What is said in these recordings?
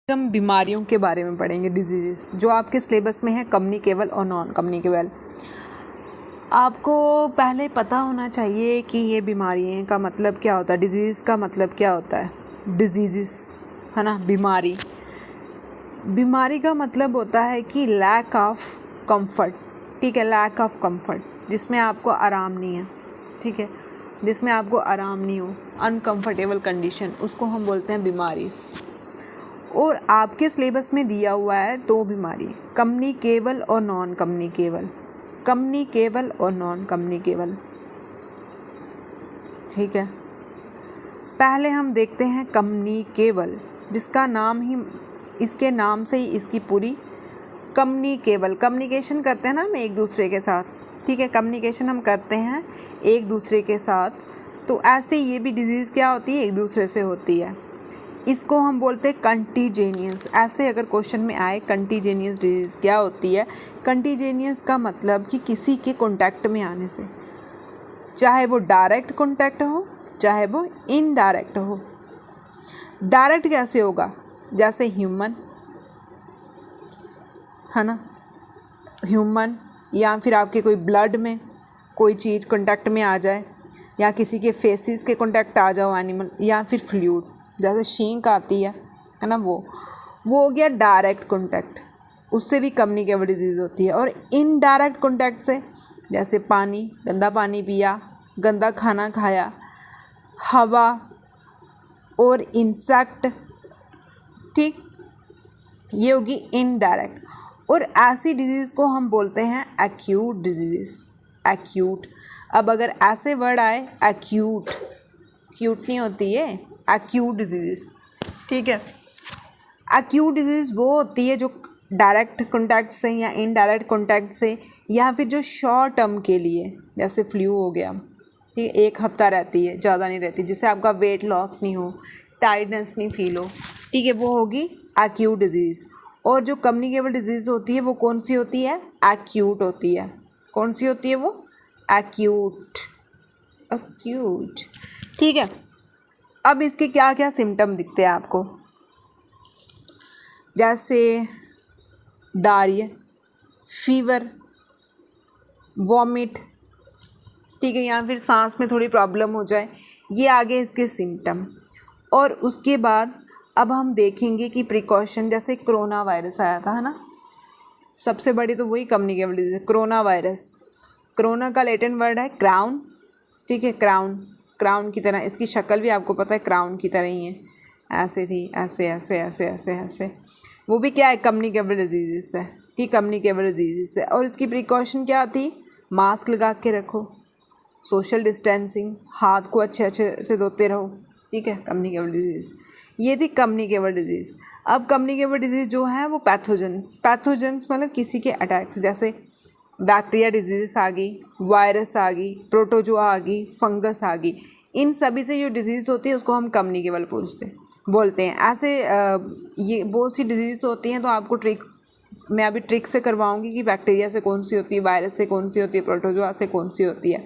हम बीमारियों के बारे में पढ़ेंगे, डिजीज़ जो आपके सिलेबस में है कम्युनिकेबल और नॉन कम्युनिकेबल। आपको पहले पता होना चाहिए कि ये बीमारियाँ का मतलब क्या होता है, डिजीज़ का मतलब क्या होता है। डिजीज़ है ना, बीमारी का मतलब होता है कि लैक ऑफ कंफर्ट, ठीक है, लैक ऑफ कंफर्ट, जिसमें आपको आराम नहीं है, ठीक है, जिसमें आपको आराम नहीं हो, अनकंफर्टेबल कंडीशन, उसको हम बोलते हैं बीमारी। और आपके सिलेबस में दिया हुआ है दो बीमारी, कम्युनिकेबल और नॉन कम्युनिकेबल, कम्युनिकेबल और नॉन कम्युनिकेबल, ठीक है। पहले हम देखते हैं कम्युनिकेबल, जिसका नाम ही, इसके नाम से ही इसकी पूरी कम्युनिकेबल, कम्युनिकेशन करते हैं ना हम एक दूसरे के साथ, ठीक है, कम्युनिकेशन हम करते हैं एक दूसरे के साथ, तो ऐसे ये भी डिजीज़ क्या होती है, एक दूसरे से होती है। इसको हम बोलते हैं कंटीजेनियस। ऐसे अगर क्वेश्चन में आए कंटीजेनियस डिजीज़ क्या होती है, कंटीजेनियस का मतलब कि किसी के कांटेक्ट में आने से, चाहे वो डायरेक्ट कांटेक्ट हो चाहे वो इनडायरेक्ट हो। डायरेक्ट कैसे होगा, जैसे ह्यूमन, है ना, ह्यूमन, या फिर आपके कोई ब्लड में कोई चीज़ कांटेक्ट में आ जाए, या किसी के फेसिस के कांटेक्ट आ जाओ एनिमल, या फिर फ्लूइड जैसे छींक आती है ना, वो हो गया डायरेक्ट कांटेक्ट, उससे भी कम्युनिकेबल डिजीज़ होती है। और इनडायरेक्ट कांटेक्ट से, जैसे पानी, गंदा पानी पिया, गंदा खाना खाया, हवा और इंसेक्ट, ठीक, ये होगी इनडायरेक्ट। और ऐसी डिजीज़ को हम बोलते हैं एक्यूट डिजीज़, एक्यूट। अब अगर ऐसे वर्ड आए एक्यूट, क्यूट नहीं होती है, एक्यूट डिजीज़, ठीक है। एक्यूट डिजीज़ वो होती है जो डायरेक्ट कॉन्टैक्ट से या इनडायरेक्ट कॉन्टैक्ट से, या फिर जो शॉर्ट टर्म के लिए, जैसे फ्लू हो गया, ठीक है, 1 हफ्ता रहती है, ज़्यादा नहीं रहती, जिससे आपका वेट लॉस नहीं हो, टायर्डनेस नहीं फील हो, ठीक है, वो होगी एक्यूट डिजीज़। और जो कम्युनिकेबल डिजीज़ होती है वो कौन सी होती है, एक्यूट होती है। कौन सी होती है वो, एक्यूट, एक्यूट, ठीक है। अब इसके क्या क्या सिम्टम दिखते हैं आपको, जैसे डायरिया, फीवर, वॉमिट, ठीक है, या फिर सांस में थोड़ी प्रॉब्लम हो जाए, ये आगे इसके सिम्टम। और उसके बाद अब हम देखेंगे कि प्रिकॉशन, जैसे कोरोना वायरस आया था, है ना, सबसे बड़ी तो वही communicable disease, corona virus. Corona का लैटिन वर्ड है क्राउन, ठीक है, क्राउन, क्राउन की तरह, इसकी शक्ल भी आपको पता है क्राउन की तरह ही है, ऐसे थी, ऐसे ऐसे ऐसे ऐसे ऐसे, वो भी क्या है, कम्युनिकेबल डिजीज़ है, कि कम्युनिकेबल डिजीज़ है। और इसकी प्रिकॉशन क्या थी, मास्क लगा के रखो, सोशल डिस्टेंसिंग, हाथ को अच्छे अच्छे से धोते रहो, ठीक है, कम्युनिकेबल डिजीज़, ये थी कम्युनिकेबल डिजीज़। अब कम्युनिकेबल डिजीज़ जो है वो पैथोजेंस, पैथोजेंस मतलब किसी के अटैक्स, जैसे बैक्टीरिया डिजीज़ आ गई, वायरस आ गई, प्रोटोजोआ आ गई, फंगस आ गई, इन सभी से जो डिजीज़ होती है उसको हम कम्युनिकेबल बोलते हैं। ऐसे ये बहुत सी डिजीज़ होती हैं, तो आपको मैं अभी ट्रिक से करवाऊंगी कि बैक्टीरिया से कौन सी होती है, वायरस से कौन सी होती है, प्रोटोजोआ से कौन सी होती है।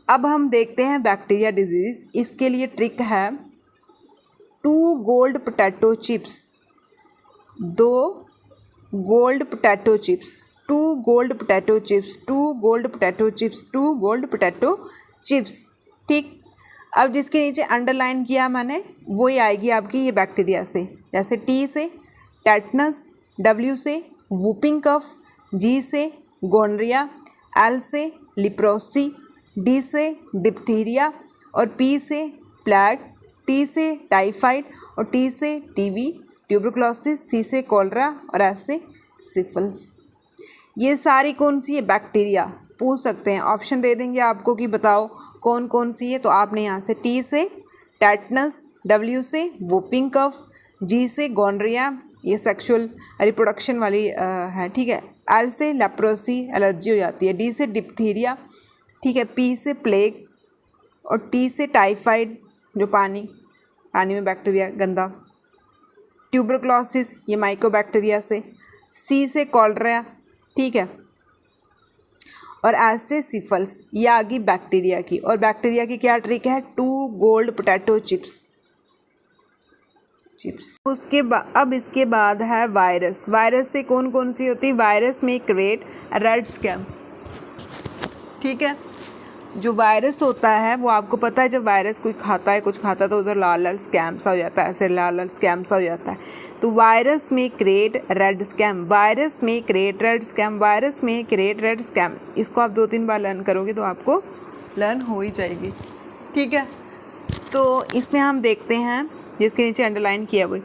अब हम देखते हैं बैक्टीरिया डिजीज़। इसके लिए ट्रिक है 2 gold potato chips, 2 gold potato chips, 2 gold potato chips, 2 gold potato chips, 2 gold potato chips, ठीक। अब जिसके नीचे अंडरलाइन किया मैंने, वही आएगी आपकी ये बैक्टीरिया से, जैसे टी से टेटनस, डब्ल्यू से वूपिंग कफ, जी से गोनरिया, एल से लिप्रोसी, डी से डिप्थीरिया, और पी से प्लेग, टी से टाइफाइड, और टी से टीबी ट्यूबरकुलोसिस, सी से कॉलरा, और एस से सिफिलिस। ये सारी कौन सी है, बैक्टीरिया। पूछ सकते हैं, ऑप्शन दे देंगे आपको कि बताओ कौन कौन सी है, तो आपने यहाँ से टी से टेटनस, डब्ल्यू से वूपिंग कफ, जी से गोनरिया, ये सेक्सुअल रिप्रोडक्शन वाली है, ठीक है, एल से लेप्रोसी, एलर्जी हो जाती है, डी से डिप्थीरिया, ठीक है, पी से प्लेग, और टी से टाइफाइड, जो पानी में बैक्टीरिया गंदा, ट्यूबरकुलोसिस, ये माइकोबैक्टीरिया से, सी से कॉलरा, ठीक है, और एस से सिफिलिस, ये आ गई बैक्टीरिया की। और बैक्टीरिया की क्या ट्रिक है, 2 गोल्ड पोटैटो चिप्स, चिप्स। अब इसके बाद है वायरस। वायरस से कौन कौन सी होती है? वायरस में क्रिएट रेड स्कैम। ठीक है, जो वायरस होता है वो आपको पता है, जब वायरस कोई खाता है, कुछ खाता है तो उधर लाल लाल स्कैम सा हो जाता है, ऐसे लाल लाल स्कैम सा हो जाता है। तो वायरस में क्रिएट रेड स्कैम, वायरस में क्रिएट रेड स्कैम, वायरस में क्रिएट रेड स्कैम। इसको आप 2-3 बार लर्न करोगे तो आपको लर्न हो ही जाएगी। ठीक है, तो इसमें हम देखते हैं जिसके नीचे अंडरलाइन किया हुआ,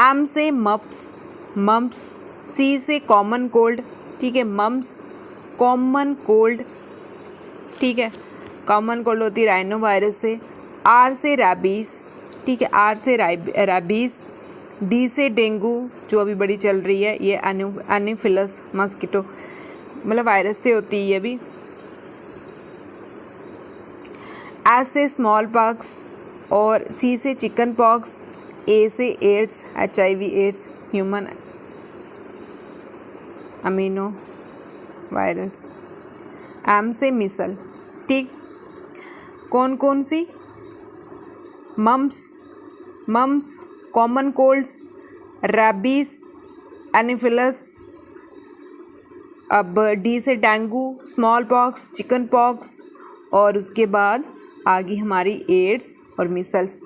एम से मम्प्स, सी से कॉमन कोल्ड। ठीक है, मम्प्स कॉमन कोल्ड। ठीक है, कॉमन कोल्ड होती है राइनो वायरस से। आर से रैबीज। ठीक है, आर से रैबीज। डी से डेंगू जो अभी बड़ी चल रही है, ये एनोफिलस मस्कीटो मतलब वायरस से होती है ये भी। एस से स्मॉल पॉक्स और सी से चिकन पॉक्स। ए से AIDS, HIV AIDS, human amino virus. M से मिसल। ठीक, कौन कौन सी? Mumps, common colds, rabies, anopheles. अब डी से dengue, small pox, chicken pox और उसके बाद आगे हमारी एड्स और measles.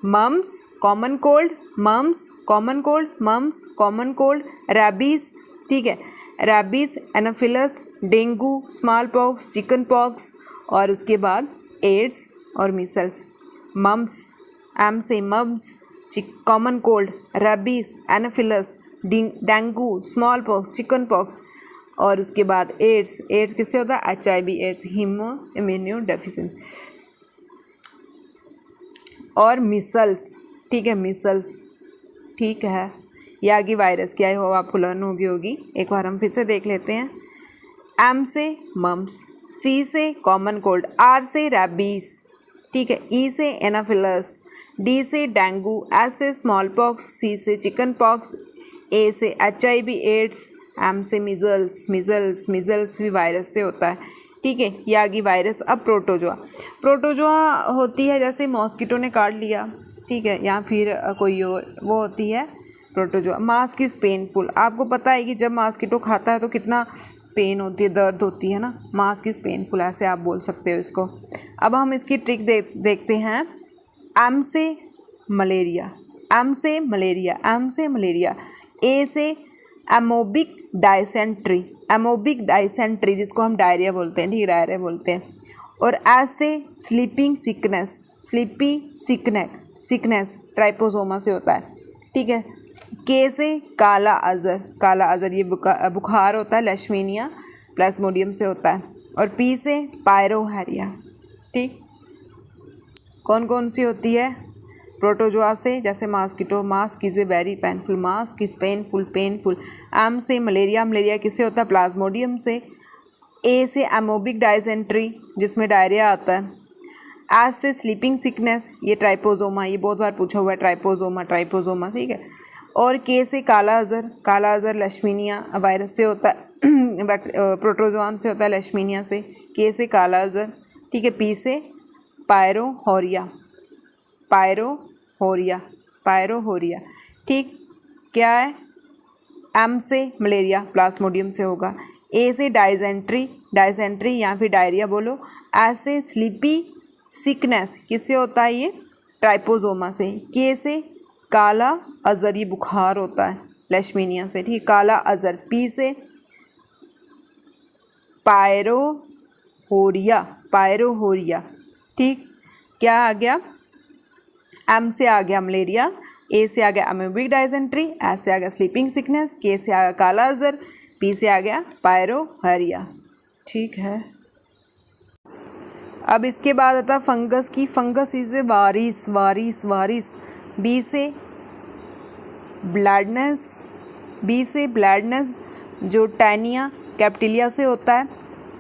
Mumps common cold, mumps common cold, mumps common cold, rabies. ठीक है, rabies, anopheles, dengue, small pox, chicken pox और उसके बाद एड्स और मिसल्स। मम्प्स, एम से mumps, common cold, rabies, anopheles, dengue, small pox, chicken pox और उसके बाद एड्स। एड्स किससे होता है? HIV AIDS, hemo immunodeficiency और मिसल्स। ठीक है, मिसल्स। ठीक है, ये आगे वायरस क्या है हो आपको लर्न होगी। एक बार हम फिर से देख लेते हैं। एम से मम्प्स, सी से कॉमन कोल्ड, आर से रैबीज। ठीक है, ई से एनाफिलस, डी से डेंगू, एस से स्मॉल पॉक्स, सी से चिकन पॉक्स, ए से HIV एड्स, एम से मिजल्स भी वायरस से होता है। ठीक है, ये आगे वायरस। अब प्रोटोजोआ होती है जैसे मॉस्किटो ने काट लिया, ठीक है, या फिर कोई और, वो होती है प्रोटोजोआ। Mask is painful. आपको पता है कि जब मॉस्किटो खाता है तो कितना पेन होती है, दर्द होती है ना। मास्क इज़ पेनफुल, ऐसे आप बोल सकते हो इसको। अब हम इसकी ट्रिक देखते हैं। एम से मलेरिया, एम से मलेरिया, एम से मलेरिया। ए से एमोबिक डायसेंट्री, एमोबिक डायसेंट्री जिसको हम डायरिया बोलते हैं, ठीक, डायरिया बोलते हैं। और एस से स्लीपिंग सिकनेस, स्लीपी सिकनेस ट्राइपोसोमा से होता है। ठीक है, के से काला अजर ये बुखार होता है, लेशमीनिया प्लाज्मोडियम से होता है। और पी से पायरोहैरिया। ठीक, कौन कौन सी होती है? प्रोटोजोआ से जैसे mosquito, mask is a very painful, mask is painful. M से मलेरिया किससे होता है? प्लाज्मोडियम से। ए से एमोबिक डायसेंट्री जिसमें डायरिया आता है। एस से स्लीपिंग सिकनेस, ये ट्राइपोसोमा, ये बहुत बार पूछा हुआ है, ट्राइपोसोमा। ठीक है, और के से काला अजर लेशमीनिया वायरस से होता है, प्रोटोजोआन से होता है, लेशमीनिया से। के से काला अजर। ठीक है, पी से पायरोहोरिया। ठीक, क्या है? एम से मलेरिया, प्लाज्मोडियम से होगा। ए से डायसेंट्री या फिर डायरिया बोलो। एस से स्लीपी सिकनेस, किससे होता है ये? ट्राइपोसोमा से। के से काला अजर, ये बुखार होता है, लेशमीनिया से। ठीक, काला अजर। पी से पायरोहोरिया। ठीक, क्या आ गया? एम से आ गया मलेरिया, ए से आ गया एमोबिक डायसेंट्री, एस से आ गया स्लीपिंग सिकनेस, के से आ गया काला अजर, पी से आ गया पायरोहैरिया। ठीक है, अब इसके बाद आता फंगस की। फंगस इज ए वारिस। बी से ब्लैडनेस जो टैनिया कैप्टिलिया से होता है।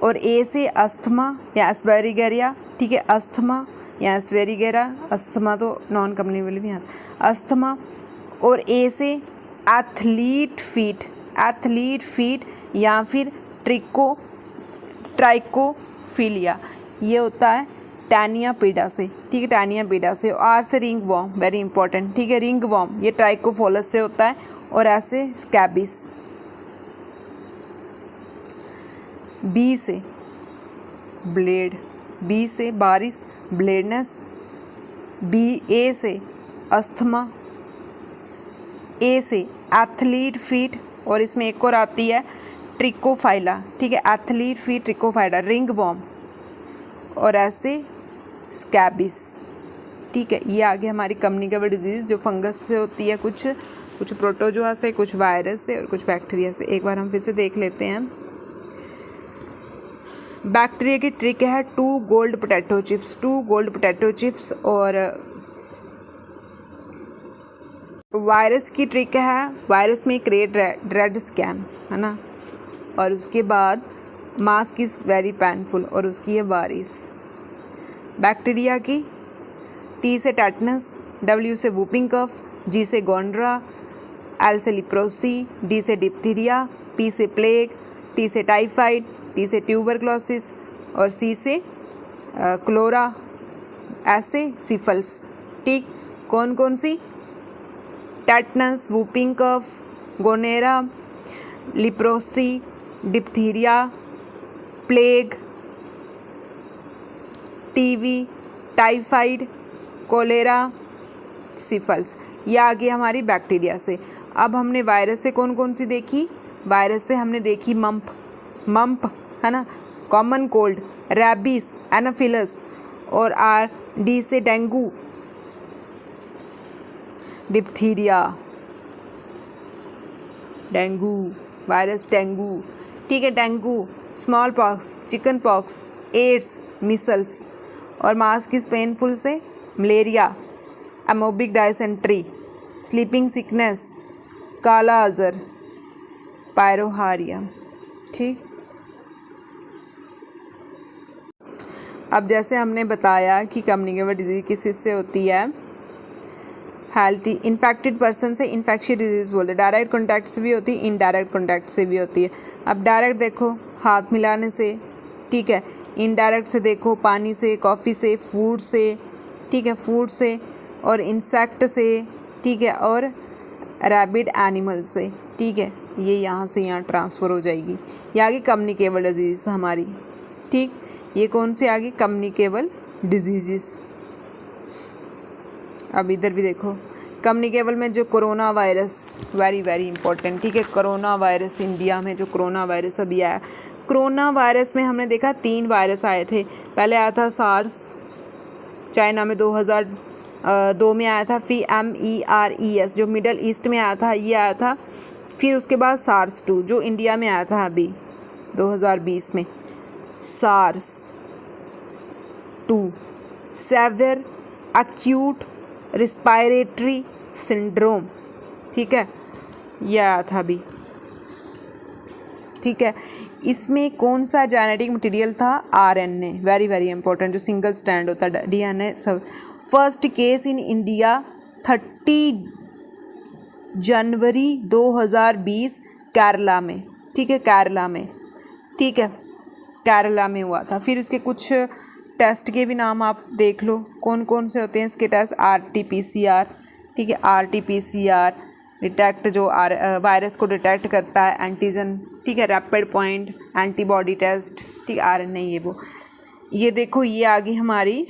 और ए से अस्थमा या एस्पेरिगेरिया। ठीक है, अस्थमा या एस्पेरिगेरा, अस्थमा तो नॉन कम्युनिकेबल भी आता, अस्थमा। और ए से एथलीट फीट या फिर ट्राइकोफिलिया, ये होता है टैनिया पीडा से, ठीक है, टैनिया पीडा से। आर से रिंग वॉर्म, वेरी इंपॉर्टेंट, ठीक है, रिंग वॉर्म ये ट्राइकोफोलस से होता है। और ऐसे स्कैबिस। बी से ब्लेड, बी से बारिश, ब्लेडनेस। बी, ए से अस्थमा, ए से एथलीट फीट, और इसमें एक और आती है ट्रिकोफाइला, ठीक है, एथलीट फीट ट्रिकोफाइला, रिंग वॉर्म। और ऐसे स्कैबिस, ठीक है। ये आगे हमारी कम्युनिकेबल डिजीज़ जो फंगस से होती है, कुछ प्रोटोजोआ से, कुछ वायरस से और कुछ बैक्टीरिया से। एक बार हम फिर से देख लेते हैं। बैक्टीरिया की ट्रिक है 2 gold potato chips, 2 gold potato chips. और वायरस की ट्रिक है, वायरस में क्रिएट रेड स्कैन, है ना। और उसके बाद मास्क इज़ वेरी पेनफुल, और उसकी है बारिश। बैक्टीरिया की टी से टेटनस, डब्ल्यू से वूपिंग कफ, जी से गोंड्रा, एल से लिप्रोसी, डी से डिप्थीरिया, पी से प्लेग, टी से टाइफाइड, टी से ट्यूबरक्लोसिस और सी से क्लोरा, ऐसे सिफल्स, ठीक। कौन कौन सी? Tetanus, whooping cough, gonorrhoea, leprosy, diphtheria, plague, TB, typhoid, cholera, syphilis. ये आ गई हमारी बैक्टीरिया से। अब हमने वायरस से कौन कौन सी देखी? वायरस से हमने देखी मम्प, है ना, कॉमन कोल्ड, रैबिस, एनाफिलस। और आर डी से dengue, diphtheria, dengue, virus dengue, ठीक है, dengue, small pox, chicken pox, AIDS, measles. और मास्क इज पेनफुल से malaria, amoebic dysentery, sleeping sickness, kala azar, पायरोहारिया, ठीक। अब जैसे हमने बताया कि कम्युनिकेबल डिजीज किससे होती है, हेल्थी इन्फेक्टेड पर्सन से इन्फेक्शियस डिजीज़ बोलते हैं। डायरेक्ट कॉन्टैक्ट से भी होती है, इनडायरेक्ट कॉन्टैक्ट से भी होती है। अब डायरेक्ट देखो हाथ मिलाने से, ठीक है। इनडायरेक्ट से देखो पानी से, कॉफ़ी से, फूड से, ठीक है, फूड से और इंसेक्ट से, ठीक है, और रैबिड एनिमल से, ठीक है। ये यहाँ से यहाँ ट्रांसफ़र हो जाएगी। ये आगे कम्युनिकेबल डिजीज़ हमारी, ठीक। ये कौन सी आगे? Communicable disease. अब इधर भी देखो कम्युनिकेबल में जो corona virus, very very important, ठीक है। कोरोना वायरस इंडिया में जो कोरोना वायरस अभी आया, कोरोना वायरस में हमने देखा 3 वायरस आए थे। पहले आया था सार्स, चाइना में 2002 में आया था। फिर MERES जो मिडल ईस्ट में आया था, ये आया था। फिर उसके बाद सार्स 2 जो इंडिया में आया था अभी 2020 में। SARS 2 severe acute respiratory syndrome, ठीक है, यह आया था अभी, ठीक है। इसमें कौन सा जेनेटिक मटेरियल था? RNA, वेरी वेरी इंपॉर्टेंट, जो सिंगल स्टैंड होता है, DNA सब। फर्स्ट केस इन इंडिया 30 जनवरी 2020 केरला में, ठीक है, केरला में, ठीक है, केरला में हुआ था। फिर उसके कुछ टेस्ट के भी नाम आप देख लो कौन कौन से होते हैं इसके टेस्ट। RT-PCR, ठीक है, RT-PCR डिटेक्ट जो वायरस को डिटेक्ट करता है, एंटीजन, ठीक है, रैपिड पॉइंट एंटीबॉडी टेस्ट, ठीक है, RNA ये वो। ये देखो ये आ गई हमारी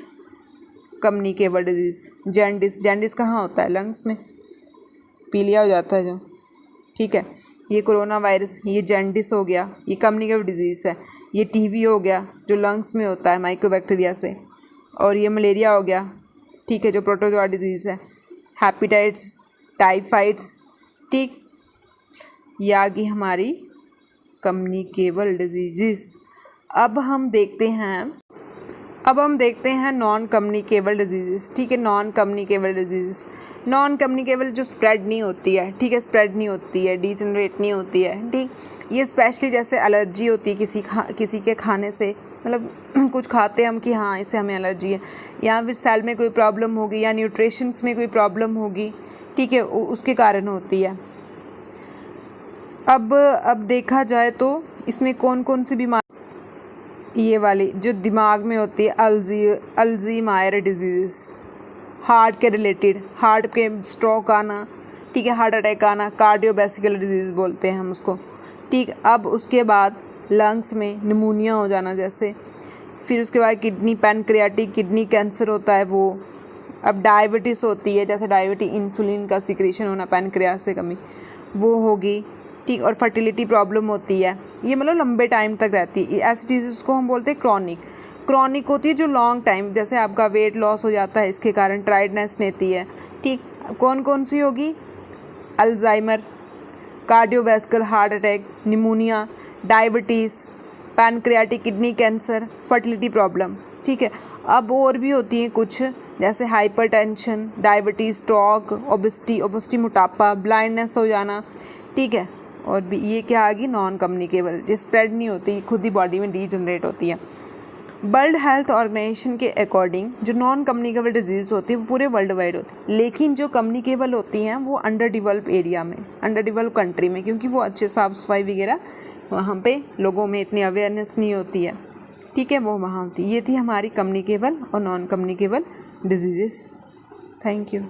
कम्युनिकेबल डिजीज़। जैंडिस कहाँ होता है? लंग्स में, पीलिया हो जाता है जो, ठीक है। ये कोरोना वायरस, ये जैंडिस हो गया, ये कम्युनिकेबल डिजीज़ है। ये TB हो गया जो लंग्स में होता है माइकोबैक्टीरिया से। और ये मलेरिया हो गया, ठीक है, जो प्रोटोजोआ डिजीज़ है। हेपेटाइटिस, टाइफाइड्स, ठीक। ये आ गई हमारी कम्युनिकेबल डिजीज़। अब हम देखते हैं नॉन कम्युनिकेबल डिजीज़, ठीक है। Non communicable disease, non communicable जो स्प्रेड नहीं होती है, ठीक है, स्प्रेड नहीं होती है, डीजनरेट नहीं होती है, ठीक। ये स्पेशली जैसे एलर्जी होती है किसी के खाने से, मतलब कुछ खाते हैं हम कि हाँ इससे हमें एलर्जी है, या फिर सेल में कोई प्रॉब्लम होगी या न्यूट्रिशंस में कोई प्रॉब्लम होगी, ठीक है, उसके कारण होती है। अब देखा जाए तो इसमें कौन कौन सी बीमारी, ये वाली जो दिमाग में होती है, अल्जीमायर डिजीज़, हार्ट के रिलेटेड, हार्ट के स्ट्रोक आना, ठीक है, हार्ट अटैक आना, कार्डियोवैस्कुलर डिजीज़ बोलते हैं हम उसको, ठीक। अब उसके बाद लंग्स में निमोनिया हो जाना जैसे, फिर उसके बाद किडनी, पैनक्रियाटिक किडनी कैंसर होता है वो। अब डायबिटीज़ होती है, जैसे डायबिटीज, इंसुलिन का सिक्रेशन होना, पैनक्रियास से कमी, वो होगी, ठीक। और फर्टिलिटी प्रॉब्लम होती है, ये मतलब लंबे टाइम तक रहती है। ऐसी डिजीज़ को हम बोलते हैं क्रॉनिक। क्रॉनिक होती है जो लॉन्ग टाइम, जैसे आपका वेट लॉस हो जाता है इसके कारण, टायर्डनेस रहती है, ठीक। कौन कौन सी होगी? Alzheimer, cardiovascular heart attack, pneumonia, diabetes, pancreatic kidney cancer, fertility problem, ठीक है। अब और भी होती हैं कुछ, जैसे हाइपरटेंशन, डायबिटीज़, स्ट्रोक, ओबेसिटी मोटापा, ब्लाइंडनेस हो जाना, ठीक है। और भी ये क्या आ गई? नॉन कम्युनिकेबल, ये स्प्रेड नहीं होती, खुद ही बॉडी में डीजनरेट होती है। वर्ल्ड हेल्थ ऑर्गेनाइजेशन के अकॉर्डिंग जो नॉन कम्युनिकेबल डिजीज़ होती है वो पूरे वर्ल्ड वाइड होती है, लेकिन जो कम्युनिकेबल होती हैं वो अंडर डेवलप एरिया में, अंडर डेवलप कंट्री में, क्योंकि वो अच्छे साफ़ सफाई वगैरह वहाँ पे लोगों में इतनी अवेयरनेस नहीं होती है, ठीक है, वो वहाँ होती है। ये थी हमारी कम्युनिकेबल और non communicable disease. Thank you.